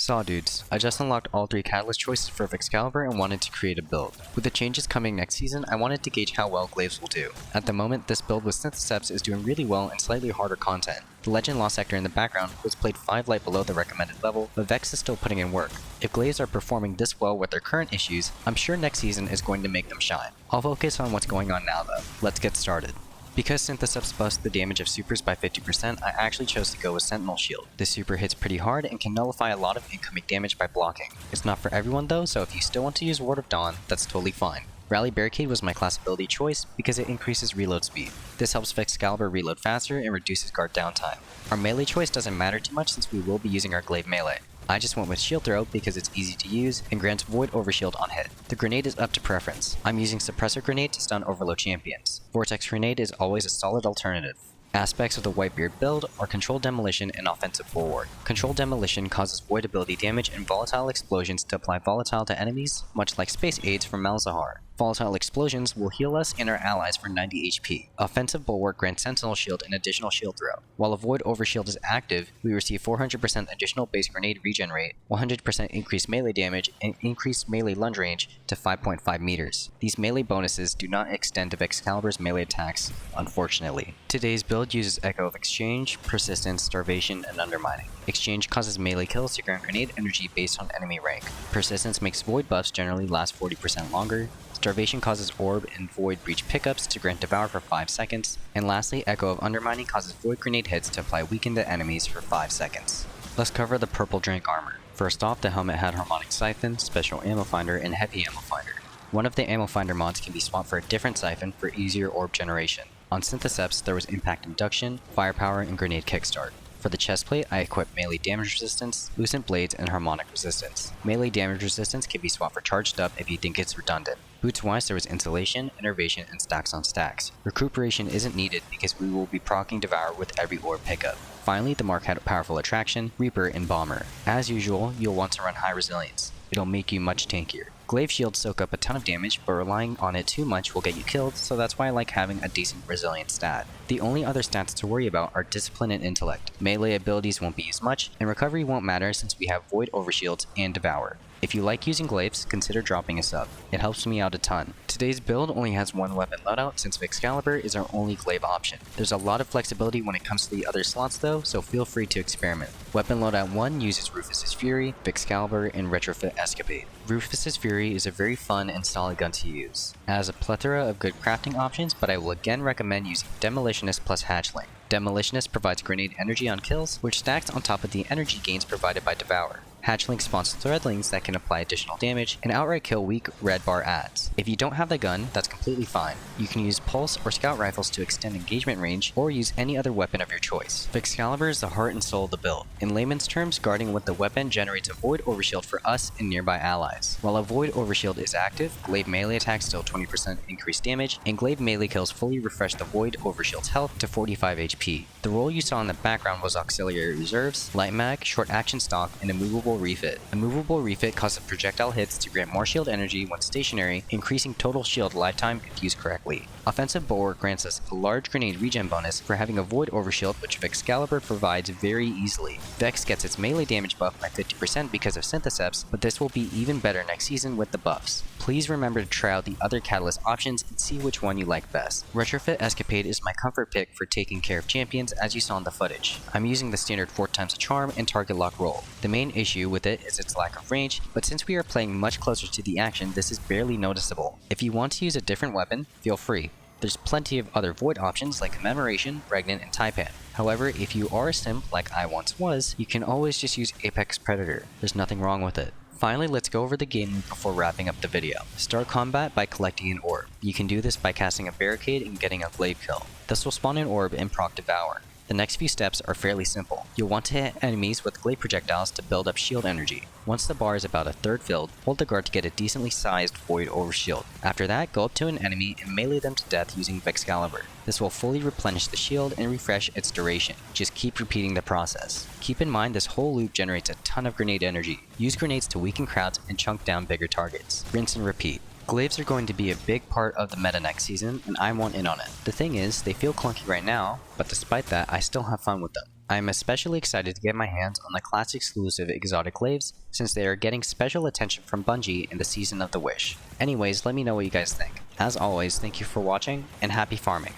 Saw dudes, I just unlocked all 3 catalyst choices for Vexcalibur and wanted to create a build. With the changes coming next season, I wanted to gauge how well Glaives will do. At the moment, this build with Syntheseps is doing really well in slightly harder content. The Legend Lost sector in the background was played 5 light below the recommended level, but Vex is still putting in work. If Glaives are performing this well with their current issues, I'm sure next season is going to make them shine. I'll focus on what's going on now though. Let's get started. Because Syntheseps buffs the damage of supers by 50%, I actually chose to go with Sentinel Shield. This super hits pretty hard and can nullify a lot of incoming damage by blocking. It's not for everyone though, so if you still want to use Ward of Dawn, that's totally fine. Rally Barricade was my class ability choice because it increases reload speed. This helps Vexcalibur reload faster and reduces guard downtime. Our melee choice doesn't matter too much since we will be using our Glaive melee. I just went with Shield Throw because it's easy to use and grants Void Overshield on hit. The grenade is up to preference. I'm using Suppressor Grenade to stun Overload champions. Vortex Grenade is always a solid alternative. Aspects of the Whitebeard build are Controlled Demolition and Offensive Bulwark. Controlled Demolition causes void ability damage and volatile explosions to apply volatile to enemies, much like Space Aids from Malzahar. Volatile explosions will heal us and our allies for 90 HP. Offensive Bulwark grants Sentinel Shield and additional shield throw. While a Void Overshield is active, we receive 400% additional base grenade regen rate, 100% increased melee damage, and increased melee lunge range to 5.5 meters. These melee bonuses do not extend to Vexcalibur's melee attacks, unfortunately. Today's build uses Echo of Exchange, Persistence, Starvation, and Undermining. Exchange causes melee kills to grant grenade energy based on enemy rank. Persistence makes void buffs generally last 40% longer. Starvation causes Orb and Void Breach pickups to grant Devour for 5 seconds. And lastly, Echo of Undermining causes Void Grenade hits to apply Weaken to enemies for 5 seconds. Let's cover the Purple Drank armor. First off, the helmet had Harmonic Siphon, Special Ammo Finder, and Heavy Ammo Finder. One of the Ammo Finder mods can be swapped for a different siphon for easier orb generation. On Syntheseps, there was Impact Induction, Firepower, and Grenade Kickstart. For the chestplate, I equipped Melee Damage Resistance, Lucent Blades, and Harmonic Resistance. Melee Damage Resistance can be swapped for Charged Up if you think it's redundant. Boots-wise, there was Insulation, Innervation, and Stacks on Stacks. Recuperation isn't needed because we will be proccing Devour with every orb pickup. Finally, the mark had a powerful attraction, Reaper, and Bomber. As usual, you'll want to run High Resilience. It'll make you much tankier. Glaive shields soak up a ton of damage, but relying on it too much will get you killed, so that's why I like having a decent resilient stat. The only other stats to worry about are Discipline and Intellect. Melee abilities won't be used much, and recovery won't matter since we have Void Overshields and Devour. If you like using Glaives, consider dropping a sub. It helps me out a ton. Today's build only has one weapon loadout since Vexcalibur is our only Glaive option. There's a lot of flexibility when it comes to the other slots though, so feel free to experiment. Weapon loadout 1 uses Rufus's Fury, Vexcalibur, and Retrofit Escapade. Rufus's Fury is a very fun and solid gun to use. It has a plethora of good crafting options, but I will again recommend using Demolitionist plus Hatchling. Demolitionist provides grenade energy on kills, which stacks on top of the energy gains provided by Devour. Hatchling spawns Threadlings that can apply additional damage and outright kill weak red bar adds. If you don't have the gun, that's completely fine. You can use Pulse or Scout Rifles to extend engagement range, or use any other weapon of your choice. Vexcalibur is the heart and soul of the build. In layman's terms, guarding with the weapon generates a Void Overshield for us and nearby allies. While a Void Overshield is active, Glaive melee attacks deal 20% increased damage, and Glaive melee kills fully refresh the Void Overshield's health to 45 HP. The role you saw in the background was Auxiliary Reserves, Light Mag, Short Action Stock, and Immovable Refit. Immovable Refit causes projectile hits to grant more shield energy when stationary, increasing total shield lifetime if used correctly. Offensive Bulwark grants us a large grenade regen bonus for having a Void Overshield, which Vexcalibur provides very easily. Vex gets its melee damage buff by 50% because of Syntheseps, but this will be even better next season with the buffs. Please remember to try out the other catalyst options and see which one you like best. Retrofit Escapade is my comfort pick for taking care of champions as you saw in the footage. I'm using the standard 4x a charm and target lock roll. The main issue with it is its lack of range, but since we are playing much closer to the action, this is barely noticeable. If you want to use a different weapon, feel free. There's plenty of other void options like Commemoration, Regnant, and Taipan. However, if you are a simp like I once was, you can always just use Apex Predator. There's nothing wrong with it. Finally, let's go over the game loop before wrapping up the video. Start combat by collecting an orb. You can do this by casting a barricade and getting a glaive kill. This will spawn an orb and proc Devour. The next few steps are fairly simple. You'll want to hit enemies with glaive projectiles to build up shield energy. Once the bar is about a third filled, hold the guard to get a decently sized Void Overshield. After that, go up to an enemy and melee them to death using Vexcalibur. This will fully replenish the shield and refresh its duration. Just keep repeating the process. Keep in mind this whole loop generates a ton of grenade energy. Use grenades to weaken crowds and chunk down bigger targets. Rinse and repeat. Glaives are going to be a big part of the meta next season, and I want in on it. The thing is, they feel clunky right now, but despite that, I still have fun with them. I am especially excited to get my hands on the class exclusive exotic Glaives, since they are getting special attention from Bungie in the Season of the Wish. Anyways, let me know what you guys think. As always, thank you for watching, and happy farming!